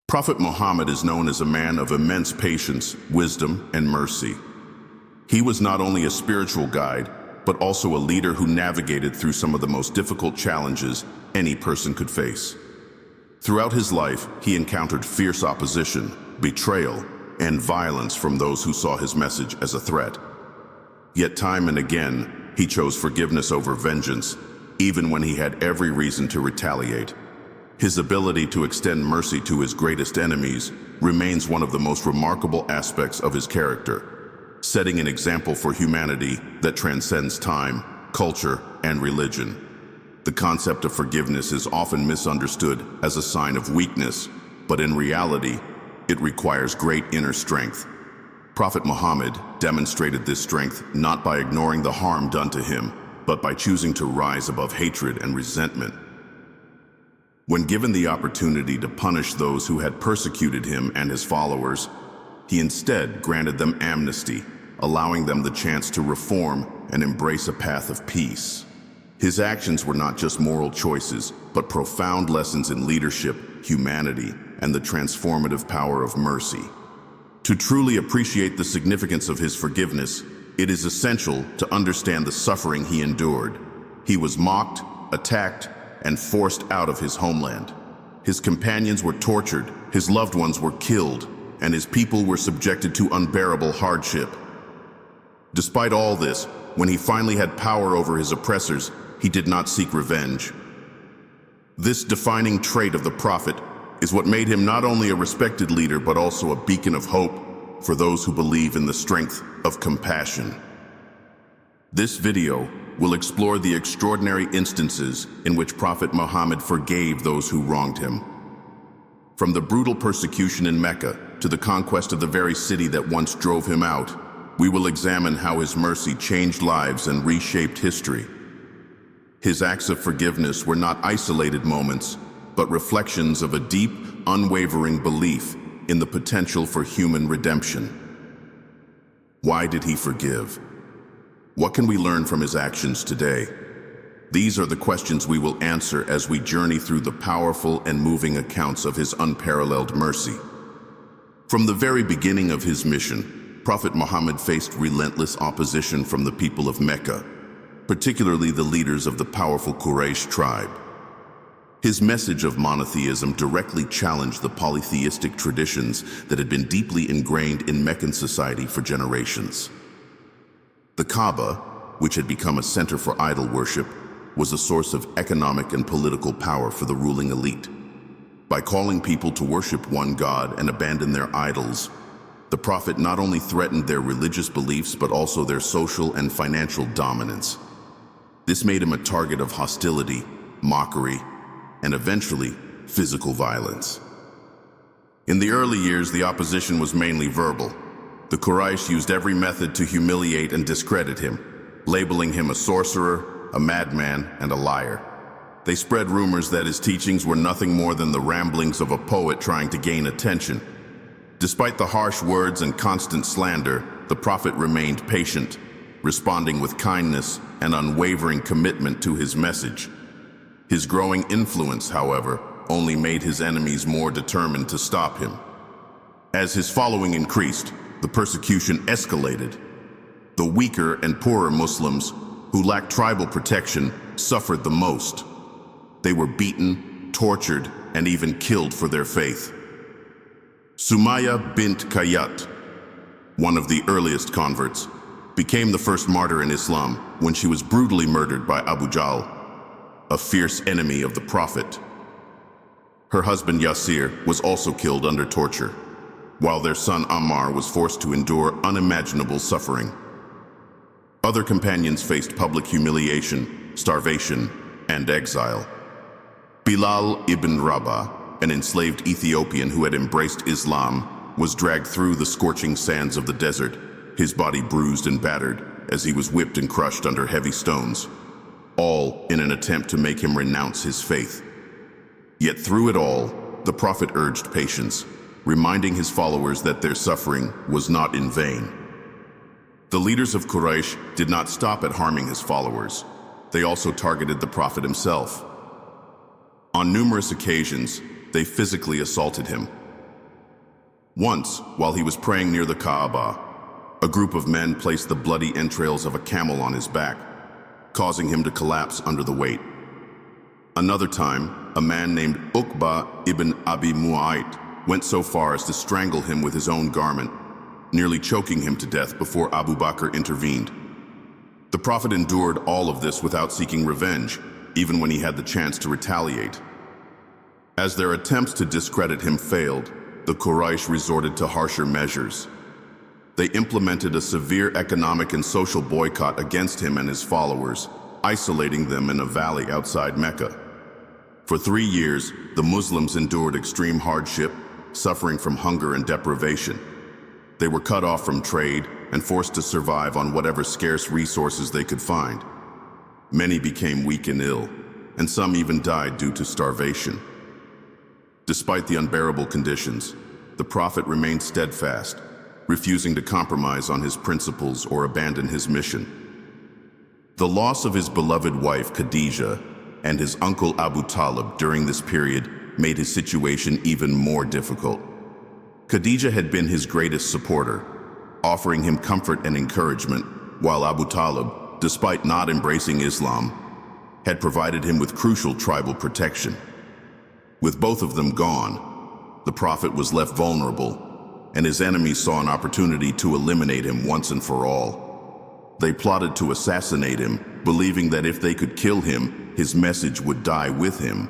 Prophet Muhammad is known as a man of immense patience, wisdom, and mercy. He was not only a spiritual guide, but also a leader who navigated through some of the most difficult challenges any person could face. Throughout his life, he encountered fierce opposition, betrayal, and violence from those who saw his message as a threat. Yet time and again, he chose forgiveness over vengeance, even when he had every reason to retaliate. His ability to extend mercy to his greatest enemies remains one of the most remarkable aspects of his character, setting an example for humanity that transcends time, culture, and religion. The concept of forgiveness is often misunderstood as a sign of weakness, but in reality, it requires great inner strength. Prophet Muhammad demonstrated this strength not by ignoring the harm done to him, but by choosing to rise above hatred and resentment. When given the opportunity to punish those who had persecuted him and his followers, he instead granted them amnesty, allowing them the chance to reform and embrace a path of peace. His actions were not just moral choices, but profound lessons in leadership, humanity, and the transformative power of mercy. To truly appreciate the significance of his forgiveness, it is essential to understand the suffering he endured. He was mocked, attacked, and forced out of his homeland. His companions were tortured, his loved ones were killed, and his people were subjected to unbearable hardship. Despite all this, when he finally had power over his oppressors, he did not seek revenge. This defining trait of the Prophet is what made him not only a respected leader, but also a beacon of hope for those who believe in the strength of compassion. This video will explore the extraordinary instances in which Prophet Muhammad forgave those who wronged him. From the brutal persecution in Mecca to the conquest of the very city that once drove him out, we will examine how his mercy changed lives and reshaped history. His acts of forgiveness were not isolated moments, but reflections of a deep, unwavering belief in the potential for human redemption. Why did he forgive? What can we learn from his actions today? These are the questions we will answer as we journey through the powerful and moving accounts of his unparalleled mercy. From the very beginning of his mission, Prophet Muhammad faced relentless opposition from the people of Mecca, particularly the leaders of the powerful Quraysh tribe. His message of monotheism directly challenged the polytheistic traditions that had been deeply ingrained in Meccan society for generations. The Kaaba, which had become a center for idol worship, was a source of economic and political power for the ruling elite. By calling people to worship one God and abandon their idols, the Prophet not only threatened their religious beliefs but also their social and financial dominance. This made him a target of hostility, mockery, and eventually physical violence. In the early years, the opposition was mainly verbal. The Quraysh used every method to humiliate and discredit him, labeling him a sorcerer, a madman, and a liar. They spread rumors that his teachings were nothing more than the ramblings of a poet trying to gain attention. Despite the harsh words and constant slander, the Prophet remained patient, responding with kindness and unwavering commitment to his message. His growing influence, however, only made his enemies more determined to stop him. As his following increased, the persecution escalated. The weaker and poorer Muslims, who lacked tribal protection, suffered the most. They were beaten, tortured, and even killed for their faith. Sumayya bint Qayyat, one of the earliest converts, became the first martyr in Islam when she was brutally murdered by Abu Jahl, a fierce enemy of the Prophet. Her husband Yasir was also killed under torture, while their son Ammar was forced to endure unimaginable suffering. Other companions faced public humiliation, starvation, and exile. Bilal ibn Rabah, an enslaved Ethiopian who had embraced Islam, was dragged through the scorching sands of the desert, his body bruised and battered as he was whipped and crushed under heavy stones, all in an attempt to make him renounce his faith. Yet through it all, the Prophet urged patience, reminding his followers that their suffering was not in vain. The leaders of Quraysh did not stop at harming his followers. They also targeted the Prophet himself. On numerous occasions, they physically assaulted him, Once, while he was praying near the Kaaba, a group of men placed the bloody entrails of a camel on his back, causing him to collapse under the weight. Another time, a man named Utbah ibn Abi Mu'ayt went so far as to strangle him with his own garment, nearly choking him to death before Abu Bakr intervened. The Prophet endured all of this without seeking revenge, even when he had the chance to retaliate. As their attempts to discredit him failed, the Quraysh resorted to harsher measures. They implemented a severe economic and social boycott against him and his followers, isolating them in a valley outside Mecca. For 3 years, the Muslims endured extreme hardship, suffering from hunger and deprivation. They were cut off from trade and forced to survive on whatever scarce resources they could find. Many became weak and ill, and some even died due to starvation. Despite the unbearable conditions, the Prophet remained steadfast, refusing to compromise on his principles or abandon his mission. The loss of his beloved wife Khadijah and his uncle Abu Talib during this period made his situation even more difficult. Khadijah had been his greatest supporter, offering him comfort and encouragement, while Abu Talib, despite not embracing Islam, had provided him with crucial tribal protection. With both of them gone, the Prophet was left vulnerable, and his enemies saw an opportunity to eliminate him once and for all. They plotted to assassinate him, believing that if they could kill him, his message would die with him.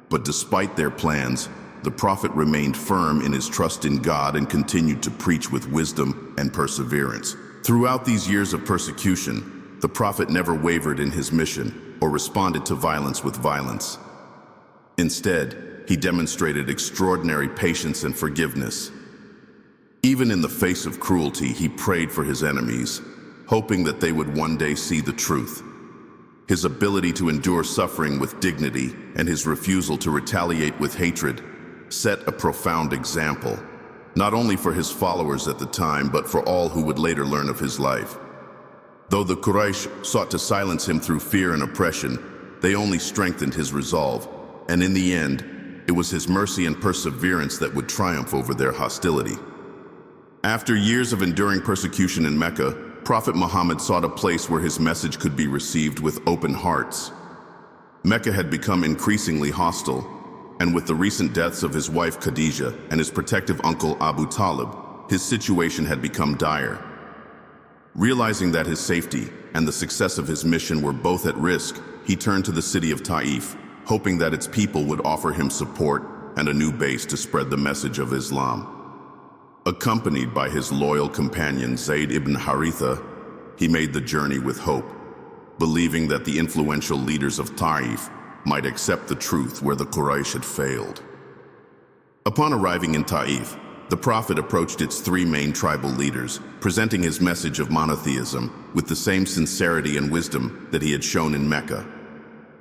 But despite their plans, the Prophet remained firm in his trust in God and continued to preach with wisdom and perseverance. Throughout these years of persecution, the Prophet never wavered in his mission or responded to violence with violence. Instead, he demonstrated extraordinary patience and forgiveness. Even in the face of cruelty, he prayed for his enemies, hoping that they would one day see the truth. His ability to endure suffering with dignity and his refusal to retaliate with hatred set a profound example, not only for his followers at the time, but for all who would later learn of his life. Though the Quraysh sought to silence him through fear and oppression, they only strengthened his resolve, and in the end, it was his mercy and perseverance that would triumph over their hostility. After years of enduring persecution in Mecca, Prophet Muhammad sought a place where his message could be received with open hearts. Mecca had become increasingly hostile, and with the recent deaths of his wife Khadijah and his protective uncle Abu Talib, his situation had become dire. Realizing that his safety and the success of his mission were both at risk, he turned to the city of Taif, hoping that its people would offer him support and a new base to spread the message of Islam. Accompanied by his loyal companion Zayd ibn Haritha, he made the journey with hope, believing that the influential leaders of Taif might accept the truth where the Quraysh had failed. Upon arriving in Taif, the Prophet approached its 3 main tribal leaders, presenting his message of monotheism with the same sincerity and wisdom that he had shown in Mecca.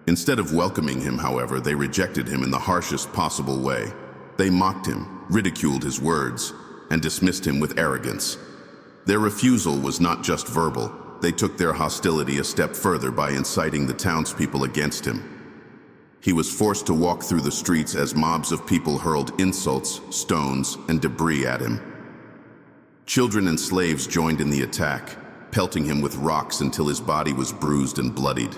Instead of welcoming him, however, they rejected him in the harshest possible way. They mocked him, ridiculed his words, and dismissed him with arrogance. Their refusal was not just verbal. They took their hostility a step further by inciting the townspeople against him. He was forced to walk through the streets as mobs of people hurled insults, stones, and debris at him. Children and slaves joined in the attack, pelting him with rocks until his body was bruised and bloodied.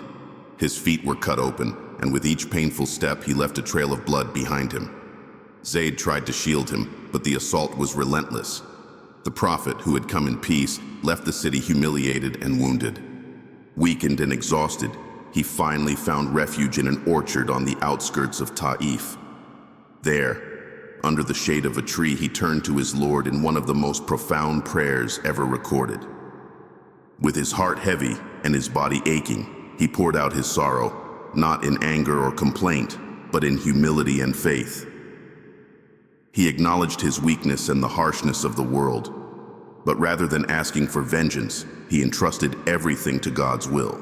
His feet were cut open, and with each painful step, he left a trail of blood behind him. Zayd tried to shield him, but the assault was relentless. The Prophet, who had come in peace, left the city humiliated and wounded. Weakened and exhausted, he finally found refuge in an orchard on the outskirts of Taif. There, under the shade of a tree, he turned to his Lord in one of the most profound prayers ever recorded. With his heart heavy and his body aching, he poured out his sorrow, not in anger or complaint, but in humility and faith. He acknowledged his weakness and the harshness of the world, but rather than asking for vengeance, he entrusted everything to God's will.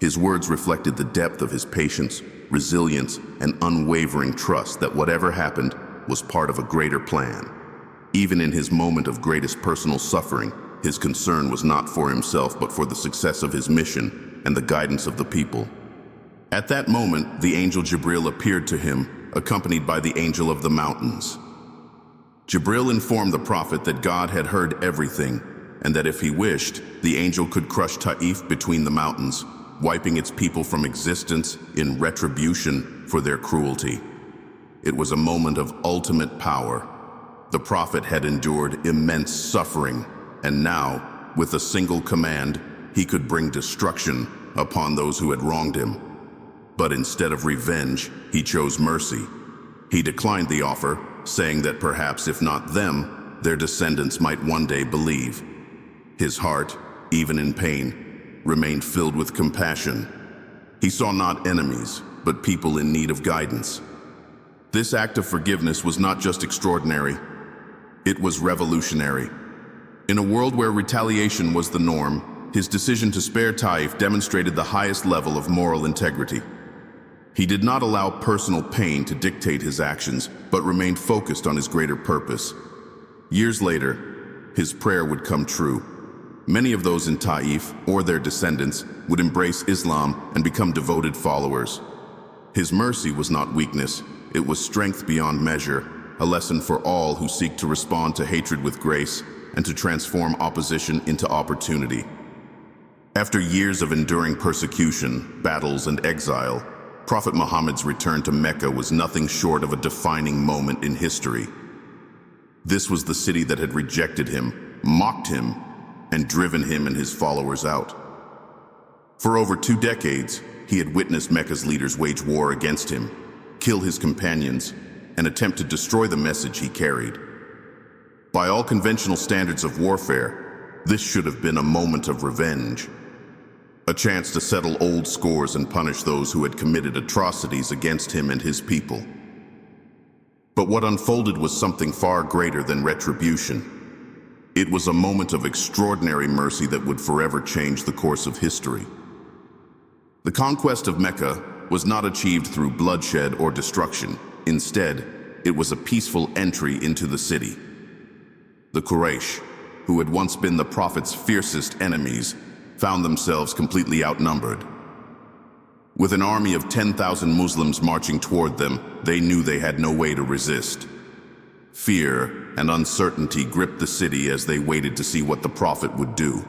His words reflected the depth of his patience, resilience, and unwavering trust that whatever happened was part of a greater plan. Even in his moment of greatest personal suffering, his concern was not for himself but for the success of his mission and the guidance of the people. At that moment, the angel Jibril appeared to him, accompanied by the angel of the mountains. Jibril informed the Prophet that God had heard everything, and that if he wished, the angel could crush Taif between the mountains, wiping its people from existence in retribution for their cruelty. It was a moment of ultimate power. The Prophet had endured immense suffering, and now, with a single command, he could bring destruction upon those who had wronged him. But instead of revenge, he chose mercy. He declined the offer, saying that perhaps if not them, their descendants might one day believe. His heart, even in pain, remained filled with compassion. He saw not enemies, but people in need of guidance. This act of forgiveness was not just extraordinary, it was revolutionary. In a world where retaliation was the norm, his decision to spare Taif demonstrated the highest level of moral integrity. He did not allow personal pain to dictate his actions, but remained focused on his greater purpose. Years later, his prayer would come true. Many of those in Taif, or their descendants, would embrace Islam and become devoted followers. His mercy was not weakness, it was strength beyond measure, a lesson for all who seek to respond to hatred with grace and to transform opposition into opportunity. After years of enduring persecution, battles, and exile, Prophet Muhammad's return to Mecca was nothing short of a defining moment in history. This was the city that had rejected him, mocked him, and driven him and his followers out. For over 2 decades, he had witnessed Mecca's leaders wage war against him, kill his companions, and attempt to destroy the message he carried. By all conventional standards of warfare, this should have been a moment of revenge. A chance to settle old scores and punish those who had committed atrocities against him and his people. But what unfolded was something far greater than retribution. It was a moment of extraordinary mercy that would forever change the course of history. The conquest of Mecca was not achieved through bloodshed or destruction. Instead, it was a peaceful entry into the city. The Quraysh, who had once been the Prophet's fiercest enemies, found themselves completely outnumbered. With an army of 10,000 Muslims marching toward them, they knew they had no way to resist. Fear and uncertainty gripped the city as they waited to see what the Prophet would do.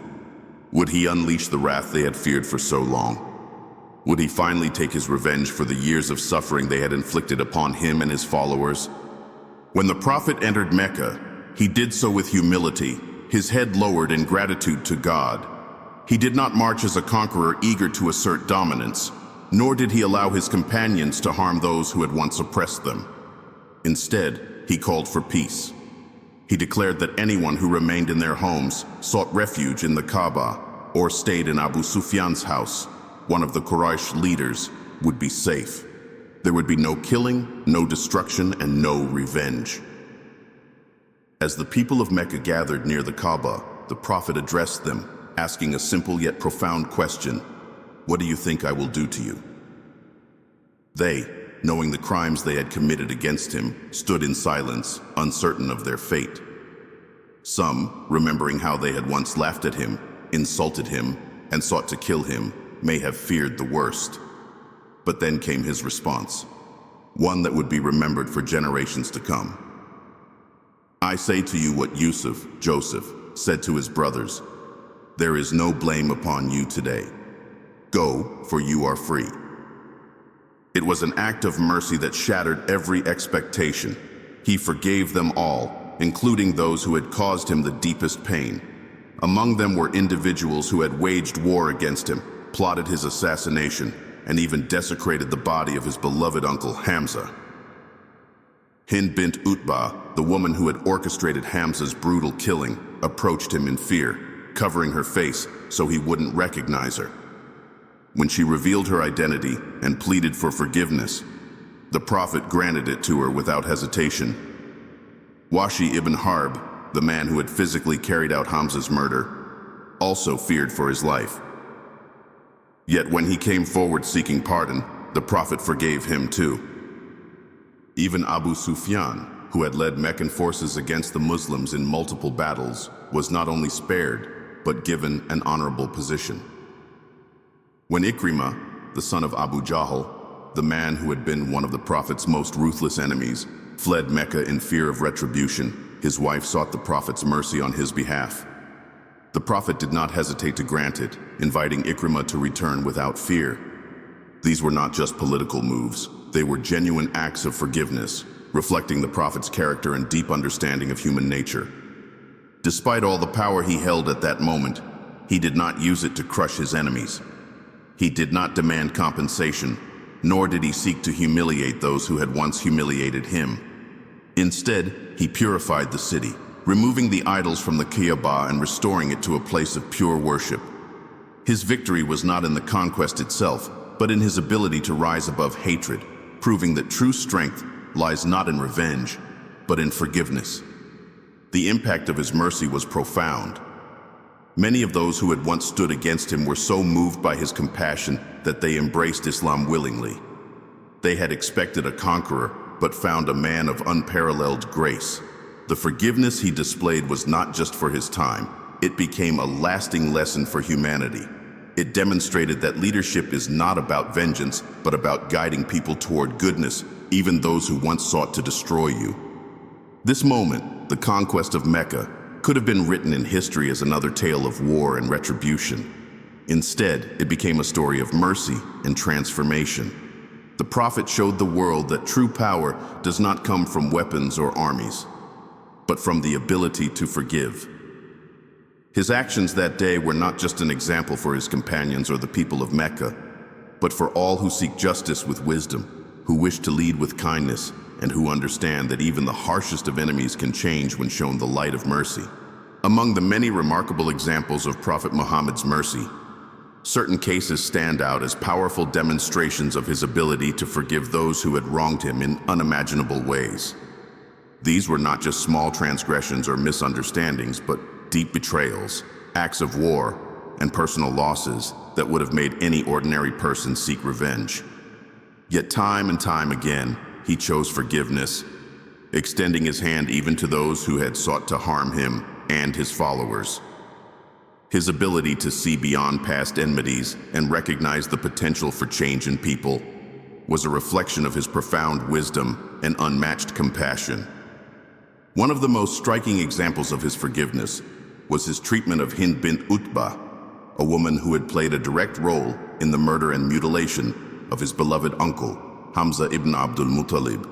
Would he unleash the wrath they had feared for so long? Would he finally take his revenge for the years of suffering they had inflicted upon him and his followers? When the Prophet entered Mecca, he did so with humility, his head lowered in gratitude to God. He did not march as a conqueror eager to assert dominance, nor did he allow his companions to harm those who had once oppressed them. Instead, he called for peace. He declared that anyone who remained in their homes, sought refuge in the Kaaba, or stayed in Abu Sufyan's house, one of the Quraysh leaders, would be safe. There would be no killing, no destruction, and no revenge. As the people of Mecca gathered near the Kaaba, the Prophet addressed them, asking a simple yet profound question: "What do you think I will do to you?" They, knowing the crimes they had committed against him, stood in silence, uncertain of their fate. Some, remembering how they had once laughed at him, insulted him, and sought to kill him, may have feared the worst. But then came his response, one that would be remembered for generations to come. "I say to you what Yusuf, Joseph, said to his brothers: there is no blame upon you today. Go, for you are free." It was an act of mercy that shattered every expectation. He forgave them all, including those who had caused him the deepest pain. Among them were individuals who had waged war against him, plotted his assassination, and even desecrated the body of his beloved uncle Hamza. Hind bint Utbah, the woman who had orchestrated Hamza's brutal killing, approached him in fear, covering her face so he wouldn't recognize her. When she revealed her identity and pleaded for forgiveness, the Prophet granted it to her without hesitation. Wahshi ibn Harb, the man who had physically carried out Hamza's murder, also feared for his life. Yet when he came forward seeking pardon, the Prophet forgave him too. Even Abu Sufyan, who had led Meccan forces against the Muslims in multiple battles, was not only spared, but given an honorable position. When Ikrimah, the son of Abu Jahl, the man who had been one of the Prophet's most ruthless enemies, fled Mecca in fear of retribution, his wife sought the Prophet's mercy on his behalf. The Prophet did not hesitate to grant it, inviting Ikrimah to return without fear. These were not just political moves, they were genuine acts of forgiveness, reflecting the Prophet's character and deep understanding of human nature. Despite all the power he held at that moment, he did not use it to crush his enemies. He did not demand compensation, nor did he seek to humiliate those who had once humiliated him. Instead, he purified the city, removing the idols from the Kaaba and restoring it to a place of pure worship. His victory was not in the conquest itself, but in his ability to rise above hatred, proving that true strength lies not in revenge, but in forgiveness. The impact of his mercy was profound. Many of those who had once stood against him were so moved by his compassion that they embraced Islam willingly. They had expected a conqueror, but found a man of unparalleled grace. The forgiveness he displayed was not just for his time, it became a lasting lesson for humanity. It demonstrated that leadership is not about vengeance, but about guiding people toward goodness, even those who once sought to destroy you. This moment, the conquest of Mecca, could have been written in history as another tale of war and retribution. Instead, it became a story of mercy and transformation. The Prophet showed the world that true power does not come from weapons or armies, but from the ability to forgive. His actions that day were not just an example for his companions or the people of Mecca, but for all who seek justice with wisdom, who wish to lead with kindness, and who understand that even the harshest of enemies can change when shown the light of mercy. Among the many remarkable examples of Prophet Muhammad's mercy, certain cases stand out as powerful demonstrations of his ability to forgive those who had wronged him in unimaginable ways. These were not just small transgressions or misunderstandings, but deep betrayals, acts of war, and personal losses that would have made any ordinary person seek revenge. Yet time and time again, he chose forgiveness, extending his hand even to those who had sought to harm him and his followers. His ability to see beyond past enmities and recognize the potential for change in people was a reflection of his profound wisdom and unmatched compassion. One of the most striking examples of his forgiveness was his treatment of Hind bint Utbah, a woman who had played a direct role in the murder and mutilation of his beloved uncle, Hamza ibn Abdul Muttalib.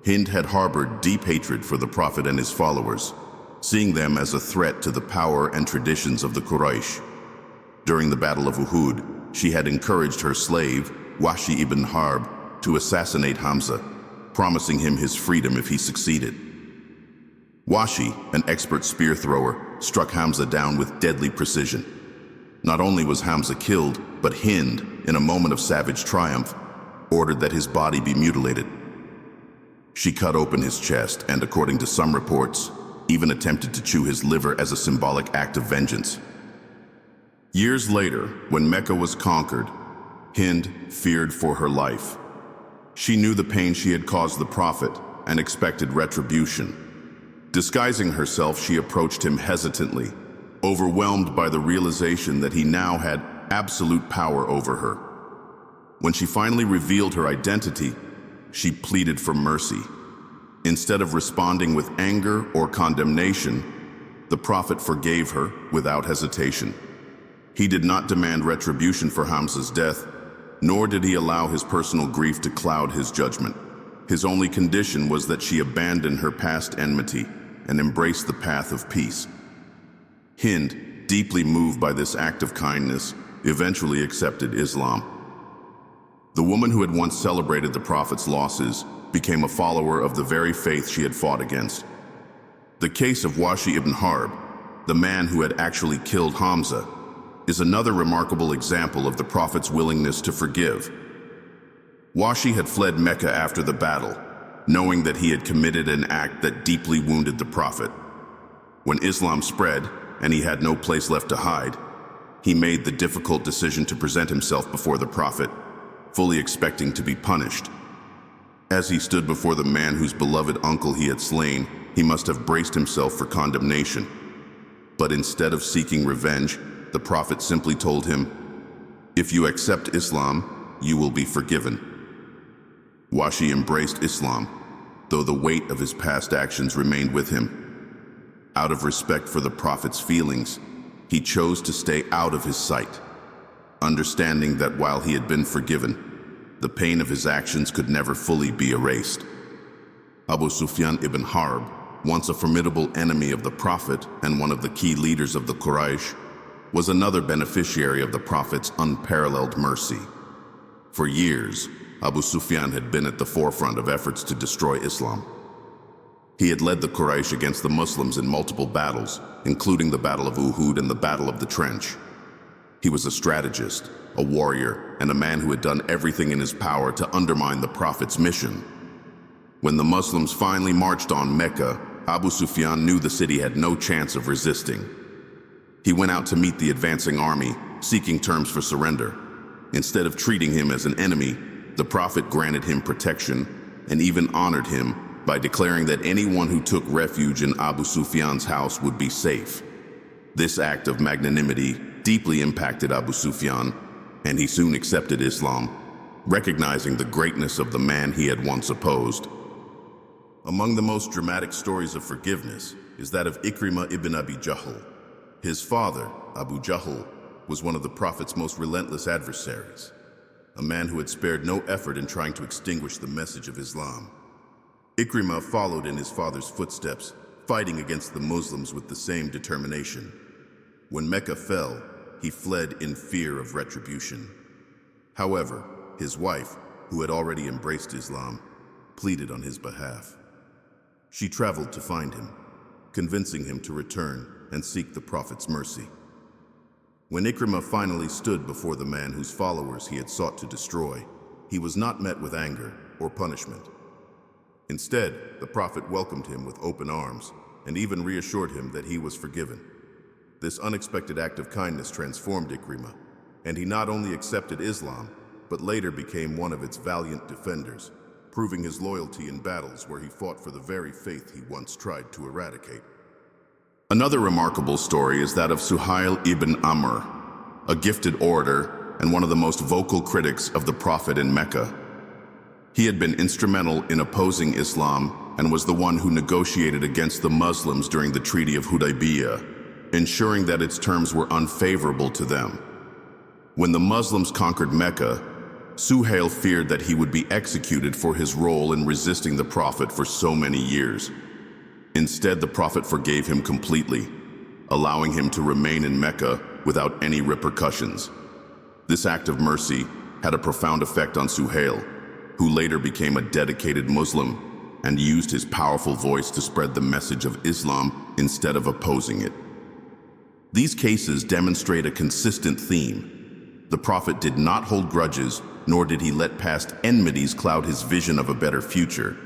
Hind had harbored deep hatred for the Prophet and his followers, seeing them as a threat to the power and traditions of the Quraysh. During the Battle of Uhud, she had encouraged her slave, Wahshi ibn Harb, to assassinate Hamza, promising him his freedom if he succeeded. Wahshi, an expert spear thrower, struck Hamza down with deadly precision. Not only was Hamza killed, but Hind, in a moment of savage triumph, ordered that his body be mutilated. She cut open his chest and, according to some reports, even attempted to chew his liver as a symbolic act of vengeance. Years later, when Mecca was conquered, Hind feared for her life. She knew the pain she had caused the Prophet and expected retribution. Disguising herself, she approached him hesitantly, overwhelmed by the realization that he now had absolute power over her. When she finally revealed her identity, she pleaded for mercy. Instead of responding with anger or condemnation, the Prophet forgave her without hesitation. He did not demand retribution for Hamza's death, nor did he allow his personal grief to cloud his judgment. His only condition was that she abandon her past enmity and embrace the path of peace. Hind, deeply moved by this act of kindness, eventually accepted Islam. The woman who had once celebrated the Prophet's losses became a follower of the very faith she had fought against. The case of Wahshi ibn Harb, the man who had actually killed Hamza, is another remarkable example of the Prophet's willingness to forgive. Wahshi had fled Mecca after the battle, knowing that he had committed an act that deeply wounded the Prophet. When Islam spread, and he had no place left to hide, he made the difficult decision to present himself before the Prophet, fully expecting to be punished. As he stood before the man whose beloved uncle he had slain, he must have braced himself for condemnation. But instead of seeking revenge, the Prophet simply told him, "If you accept Islam, you will be forgiven." Wahshi embraced Islam, though the weight of his past actions remained with him. Out of respect for the Prophet's feelings, he chose to stay out of his sight, understanding that while he had been forgiven, the pain of his actions could never fully be erased. Sufyan ibn Harb, once a formidable enemy of the Prophet and one of the key leaders of the Quraysh, was another beneficiary of the Prophet's unparalleled mercy. For years, Sufyan had been at the forefront of efforts to destroy Islam. He had led the Quraysh against the Muslims in multiple battles, including the Battle of Uhud and the Battle of the Trench. He was a strategist, a warrior, and a man who had done everything in his power to undermine the Prophet's mission. When the Muslims finally marched on Mecca, Sufyan knew the city had no chance of resisting. He went out to meet the advancing army, seeking terms for surrender. Instead of treating him as an enemy, the Prophet granted him protection and even honored him by declaring that anyone who took refuge in Sufyan's house would be safe. This act of magnanimity deeply impacted Sufyan, and he soon accepted Islam, recognizing the greatness of the man he had once opposed. Among the most dramatic stories of forgiveness is that of Ikrimah ibn Abi Jahl. His father, Abu Jahl, was one of the Prophet's most relentless adversaries, a man who had spared no effort in trying to extinguish the message of Islam. Ikrimah followed in his father's footsteps, fighting against the Muslims with the same determination. When Mecca fell, he fled in fear of retribution. However, his wife, who had already embraced Islam, pleaded on his behalf. She traveled to find him, convincing him to return and seek the Prophet's mercy. When Ikrimah finally stood before the man whose followers he had sought to destroy, he was not met with anger or punishment. Instead, the Prophet welcomed him with open arms and even reassured him that he was forgiven. This unexpected act of kindness transformed Ikrimah, and he not only accepted Islam, but later became one of its valiant defenders, proving his loyalty in battles where he fought for the very faith he once tried to eradicate. Another remarkable story is that of Suhail ibn Amr, a gifted orator and one of the most vocal critics of the Prophet in Mecca. He had been instrumental in opposing Islam and was the one who negotiated against the Muslims during the Treaty of Hudaybiyah, ensuring that its terms were unfavorable to them. When the Muslims conquered Mecca, Suhail feared that he would be executed for his role in resisting the Prophet for so many years. Instead, the Prophet forgave him completely, allowing him to remain in Mecca without any repercussions. This act of mercy had a profound effect on Suhail, who later became a dedicated Muslim and used his powerful voice to spread the message of Islam instead of opposing it. These cases demonstrate a consistent theme. The Prophet did not hold grudges, nor did he let past enmities cloud his vision of a better future.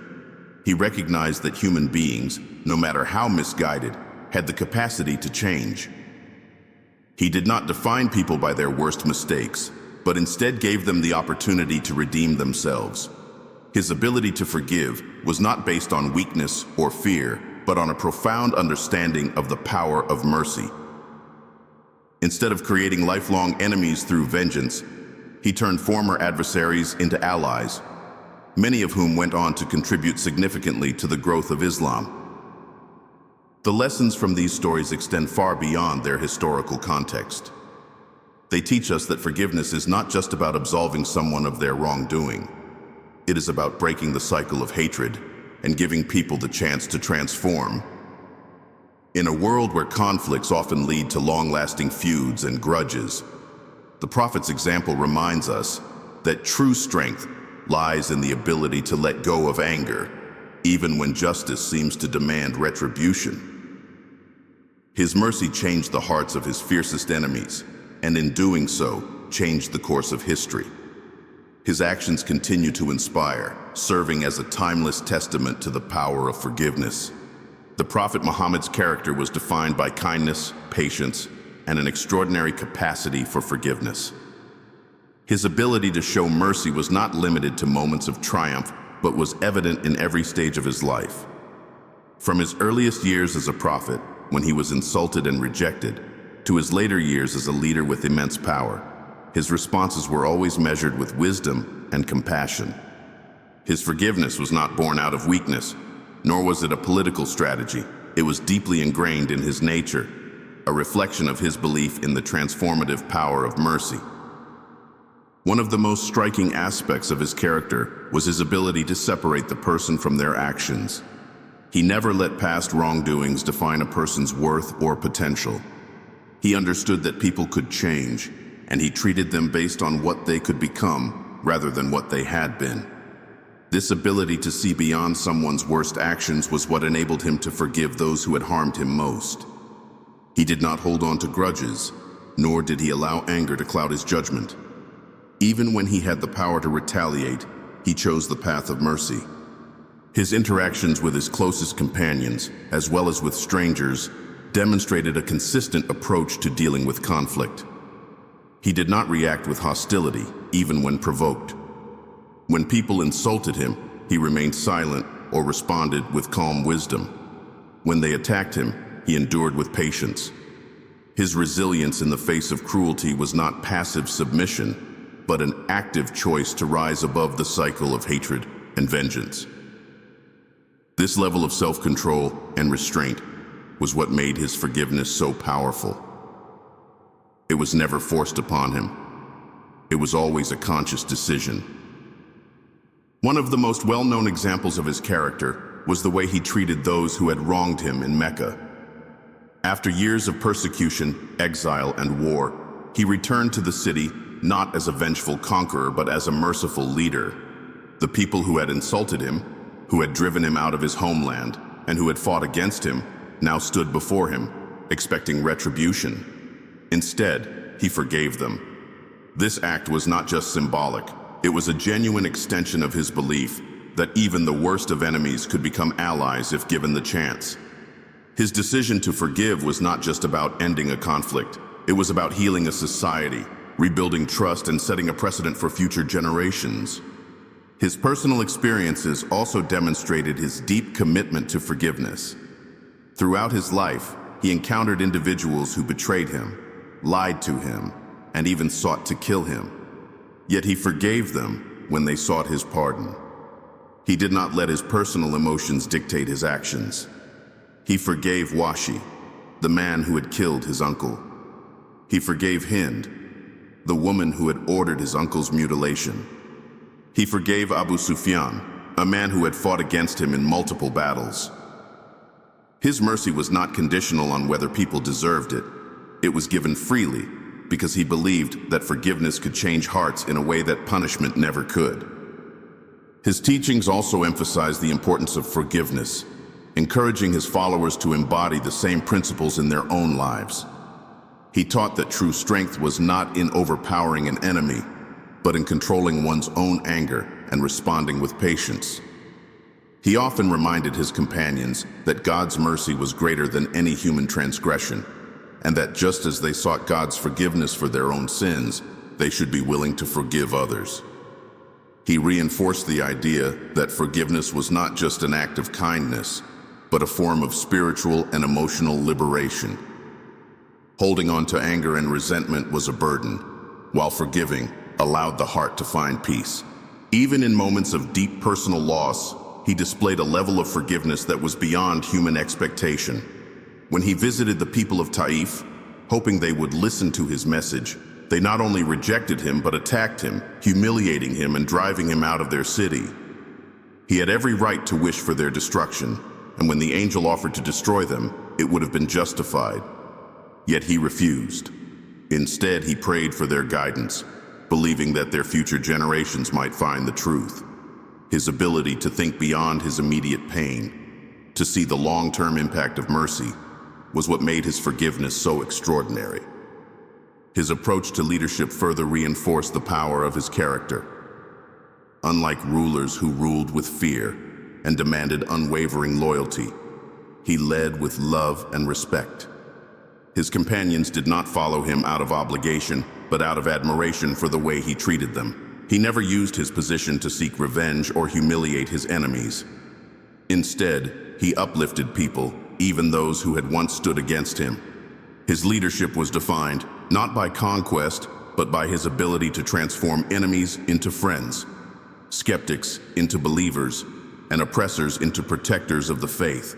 He recognized that human beings, no matter how misguided, had the capacity to change. He did not define people by their worst mistakes, but instead gave them the opportunity to redeem themselves. His ability to forgive was not based on weakness or fear, but on a profound understanding of the power of mercy. Instead of creating lifelong enemies through vengeance, he turned former adversaries into allies, many of whom went on to contribute significantly to the growth of Islam. The lessons from these stories extend far beyond their historical context. They teach us that forgiveness is not just about absolving someone of their wrongdoing. It is about breaking the cycle of hatred and giving people the chance to transform. In a world where conflicts often lead to long-lasting feuds and grudges, the Prophet's example reminds us that true strength lies in the ability to let go of anger, even when justice seems to demand retribution. His mercy changed the hearts of his fiercest enemies, and in doing so, changed the course of history. His actions continue to inspire, serving as a timeless testament to the power of forgiveness. The Prophet Muhammad's character was defined by kindness, patience, and an extraordinary capacity for forgiveness. His ability to show mercy was not limited to moments of triumph, but was evident in every stage of his life. From his earliest years as a prophet, when he was insulted and rejected, to his later years as a leader with immense power, his responses were always measured with wisdom and compassion. His forgiveness was not born out of weakness, nor was it a political strategy, it was deeply ingrained in his nature, a reflection of his belief in the transformative power of mercy. One of the most striking aspects of his character was his ability to separate the person from their actions. He never let past wrongdoings define a person's worth or potential. He understood that people could change, and he treated them based on what they could become rather than what they had been. This ability to see beyond someone's worst actions was what enabled him to forgive those who had harmed him most. He did not hold on to grudges, nor did he allow anger to cloud his judgment. Even when he had the power to retaliate, he chose the path of mercy. His interactions with his closest companions, as well as with strangers, demonstrated a consistent approach to dealing with conflict. He did not react with hostility, even when provoked. When people insulted him, he remained silent or responded with calm wisdom. When they attacked him, he endured with patience. His resilience in the face of cruelty was not passive submission, but an active choice to rise above the cycle of hatred and vengeance. This level of self-control and restraint was what made his forgiveness so powerful. It was never forced upon him. It was always a conscious decision. One of the most well-known examples of his character was the way he treated those who had wronged him in Mecca. After years of persecution, exile, and war, he returned to the city not as a vengeful conqueror, but as a merciful leader. The people who had insulted him, who had driven him out of his homeland, and who had fought against him, now stood before him, expecting retribution. Instead, he forgave them. This act was not just symbolic. It was a genuine extension of his belief that even the worst of enemies could become allies if given the chance. His decision to forgive was not just about ending a conflict. It was about healing a society, rebuilding trust, and setting a precedent for future generations. His personal experiences also demonstrated his deep commitment to forgiveness. Throughout his life, he encountered individuals who betrayed him, lied to him, and even sought to kill him. Yet he forgave them when they sought his pardon. He did not let his personal emotions dictate his actions. He forgave Wahshi, the man who had killed his uncle. He forgave Hind, the woman who had ordered his uncle's mutilation. He forgave Abu Sufyan, a man who had fought against him in multiple battles. His mercy was not conditional on whether people deserved it. It was given freely because he believed that forgiveness could change hearts in a way that punishment never could. His teachings also emphasized the importance of forgiveness, encouraging his followers to embody the same principles in their own lives. He taught that true strength was not in overpowering an enemy, but in controlling one's own anger and responding with patience. He often reminded his companions that God's mercy was greater than any human transgression, and that just as they sought God's forgiveness for their own sins, they should be willing to forgive others. He reinforced the idea that forgiveness was not just an act of kindness, but a form of spiritual and emotional liberation. Holding on to anger and resentment was a burden, while forgiving allowed the heart to find peace. Even in moments of deep personal loss, he displayed a level of forgiveness that was beyond human expectation. When he visited the people of Taif, hoping they would listen to his message, they not only rejected him but attacked him, humiliating him and driving him out of their city. He had every right to wish for their destruction, and when the angel offered to destroy them, it would have been justified. Yet he refused. Instead, he prayed for their guidance, believing that their future generations might find the truth. His ability to think beyond his immediate pain, to see the long-term impact of mercy, was what made his forgiveness so extraordinary. His approach to leadership further reinforced the power of his character. Unlike rulers who ruled with fear and demanded unwavering loyalty, he led with love and respect. His companions did not follow him out of obligation, but out of admiration for the way he treated them. He never used his position to seek revenge or humiliate his enemies. Instead, he uplifted people, even those who had once stood against him. His leadership was defined not by conquest, but by his ability to transform enemies into friends, skeptics into believers, and oppressors into protectors of the faith.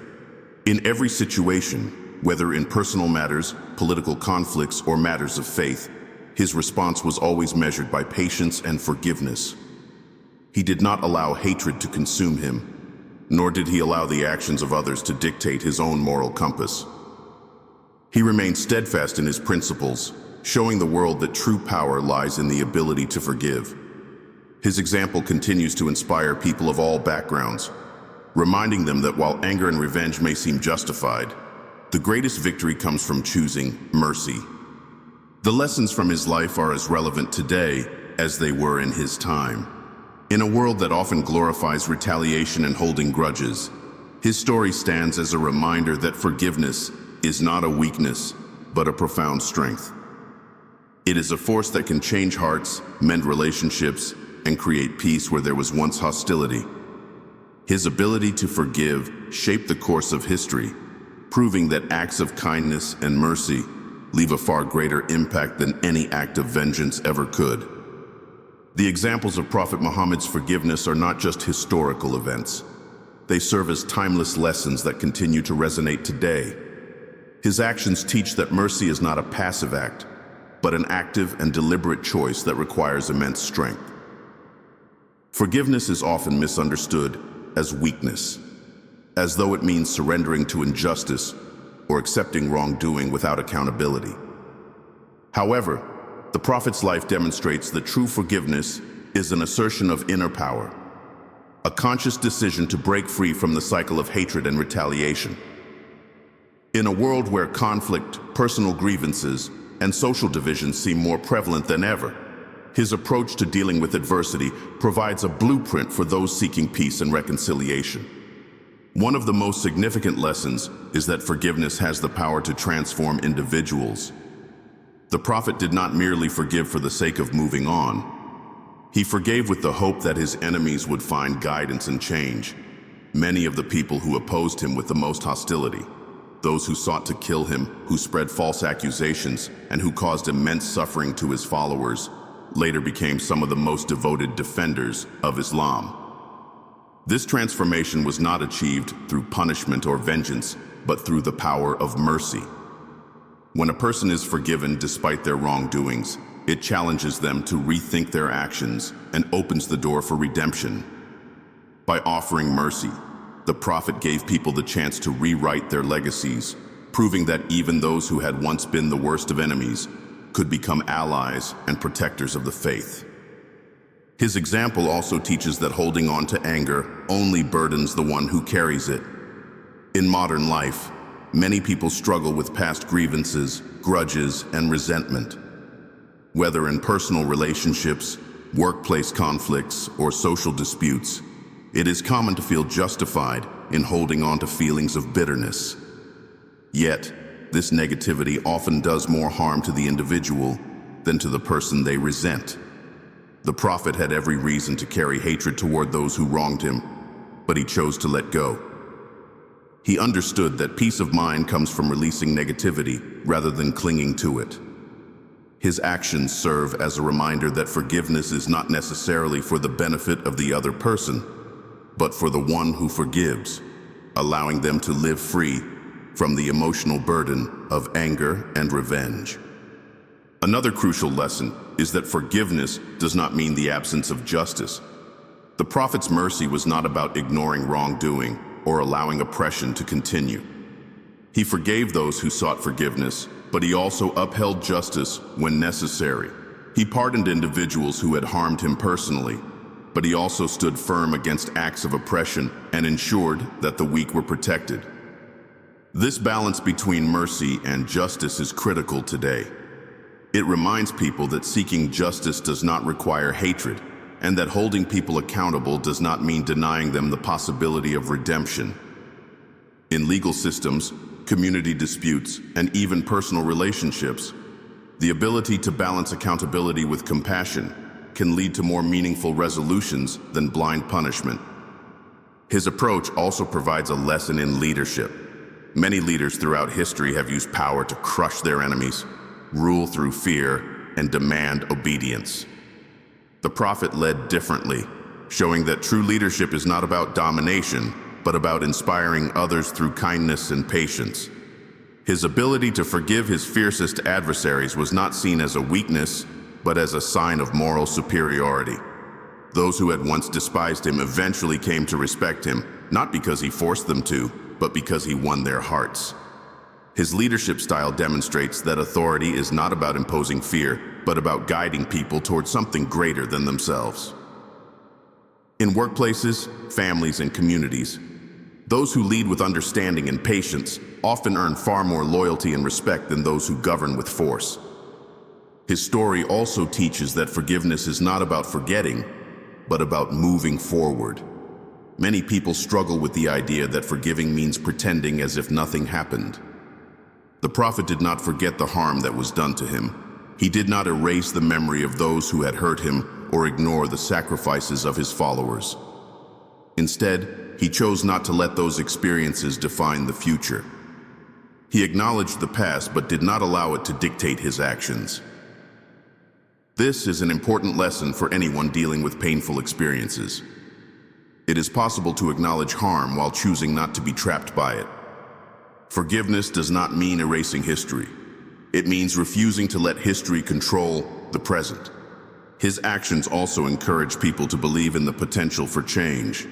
In every situation, whether in personal matters, political conflicts, or matters of faith, his response was always measured by patience and forgiveness. He did not allow hatred to consume him, nor did he allow the actions of others to dictate his own moral compass. He remained steadfast in his principles, showing the world that true power lies in the ability to forgive. His example continues to inspire people of all backgrounds, reminding them that while anger and revenge may seem justified, the greatest victory comes from choosing mercy. The lessons from his life are as relevant today as they were in his time. In a world that often glorifies retaliation and holding grudges, his story stands as a reminder that forgiveness is not a weakness, but a profound strength. It is a force that can change hearts, mend relationships, and create peace where there was once hostility. His ability to forgive shaped the course of history, proving that acts of kindness and mercy leave a far greater impact than any act of vengeance ever could. The examples of Prophet Muhammad's forgiveness are not just historical events. They serve as timeless lessons that continue to resonate today. His actions teach that mercy is not a passive act, but an active and deliberate choice that requires immense strength. Forgiveness is often misunderstood as weakness, as though it means surrendering to injustice or accepting wrongdoing without accountability. However, the Prophet's life demonstrates that true forgiveness is an assertion of inner power, a conscious decision to break free from the cycle of hatred and retaliation. In a world where conflict, personal grievances, and social divisions seem more prevalent than ever, his approach to dealing with adversity provides a blueprint for those seeking peace and reconciliation. One of the most significant lessons is that forgiveness has the power to transform individuals. The Prophet did not merely forgive for the sake of moving on. He forgave with the hope that his enemies would find guidance and change. Many of the people who opposed him with the most hostility, those who sought to kill him, who spread false accusations, and who caused immense suffering to his followers, later became some of the most devoted defenders of Islam. This transformation was not achieved through punishment or vengeance, but through the power of mercy. When a person is forgiven despite their wrongdoings, it challenges them to rethink their actions and opens the door for redemption. By offering mercy, the Prophet gave people the chance to rewrite their legacies, proving that even those who had once been the worst of enemies could become allies and protectors of the faith. His example also teaches that holding on to anger only burdens the one who carries it. In modern life, many people struggle with past grievances, grudges, and resentment. Whether in personal relationships, workplace conflicts, or social disputes, it is common to feel justified in holding on to feelings of bitterness. Yet, this negativity often does more harm to the individual than to the person they resent. The Prophet had every reason to carry hatred toward those who wronged him, but he chose to let go. He understood that peace of mind comes from releasing negativity rather than clinging to it. His actions serve as a reminder that forgiveness is not necessarily for the benefit of the other person, but for the one who forgives, allowing them to live free from the emotional burden of anger and revenge. Another crucial lesson is that forgiveness does not mean the absence of justice. The Prophet's mercy was not about ignoring wrongdoing or allowing oppression to continue. He forgave those who sought forgiveness, but he also upheld justice when necessary. He pardoned individuals who had harmed him personally, but he also stood firm against acts of oppression and ensured that the weak were protected. This balance between mercy and justice is critical today. It reminds people that seeking justice does not require hatred, and that holding people accountable does not mean denying them the possibility of redemption. In legal systems, community disputes, and even personal relationships, the ability to balance accountability with compassion can lead to more meaningful resolutions than blind punishment. His approach also provides a lesson in leadership. Many leaders throughout history have used power to crush their enemies, rule through fear, and demand obedience. The Prophet led differently, showing that true leadership is not about domination, but about inspiring others through kindness and patience. His ability to forgive his fiercest adversaries was not seen as a weakness, but as a sign of moral superiority. Those who had once despised him eventually came to respect him, not because he forced them to, but because he won their hearts. His leadership style demonstrates that authority is not about imposing fear, but about guiding people towards something greater than themselves. In workplaces, families, and communities, those who lead with understanding and patience often earn far more loyalty and respect than those who govern with force. His story also teaches that forgiveness is not about forgetting, but about moving forward. Many people struggle with the idea that forgiving means pretending as if nothing happened. The Prophet did not forget the harm that was done to him. He did not erase the memory of those who had hurt him or ignore the sacrifices of his followers. Instead, he chose not to let those experiences define the future. He acknowledged the past but did not allow it to dictate his actions. This is an important lesson for anyone dealing with painful experiences. It is possible to acknowledge harm while choosing not to be trapped by it. Forgiveness does not mean erasing history. It means refusing to let history control the present. His actions also encourage people to believe in the potential for change.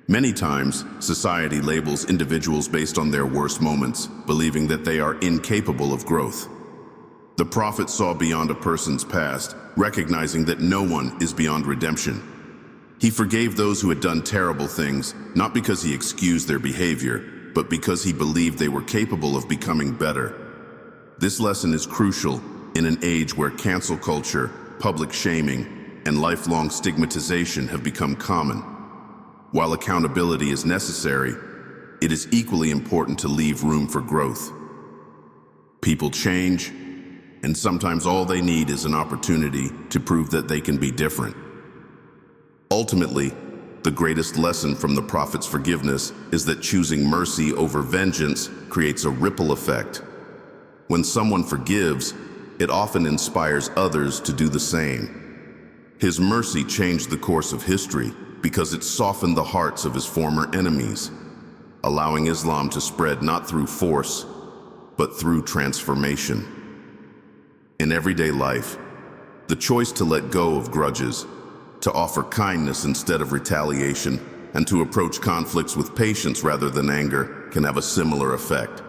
Many times, society labels individuals based on their worst moments, believing that they are incapable of growth. The Prophet saw beyond a person's past, recognizing that no one is beyond redemption. He forgave those who had done terrible things, not because he excused their behavior, but because he believed they were capable of becoming better. This lesson is crucial in an age where cancel culture, public shaming, and lifelong stigmatization have become common. While accountability is necessary, it is equally important to leave room for growth. People change, and sometimes all they need is an opportunity to prove that they can be different. Ultimately, the greatest lesson from the Prophet's forgiveness is that choosing mercy over vengeance creates a ripple effect. When someone forgives, it often inspires others to do the same. His mercy changed the course of history because it softened the hearts of his former enemies, allowing Islam to spread not through force, but through transformation. In everyday life, the choice to let go of grudges, to offer kindness instead of retaliation, and to approach conflicts with patience rather than anger can have a similar effect.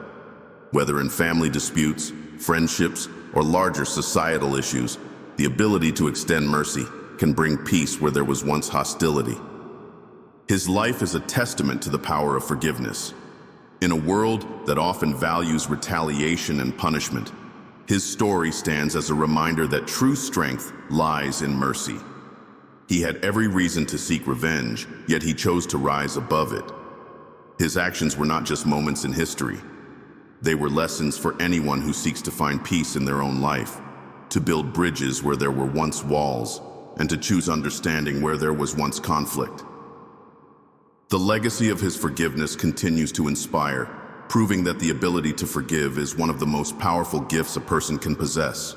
Whether in family disputes, friendships, or larger societal issues, the ability to extend mercy can bring peace where there was once hostility. His life is a testament to the power of forgiveness. In a world that often values retaliation and punishment, his story stands as a reminder that true strength lies in mercy. He had every reason to seek revenge, yet he chose to rise above it. His actions were not just moments in history. They were lessons for anyone who seeks to find peace in their own life, to build bridges where there were once walls, and to choose understanding where there was once conflict. The legacy of his forgiveness continues to inspire, proving that the ability to forgive is one of the most powerful gifts a person can possess.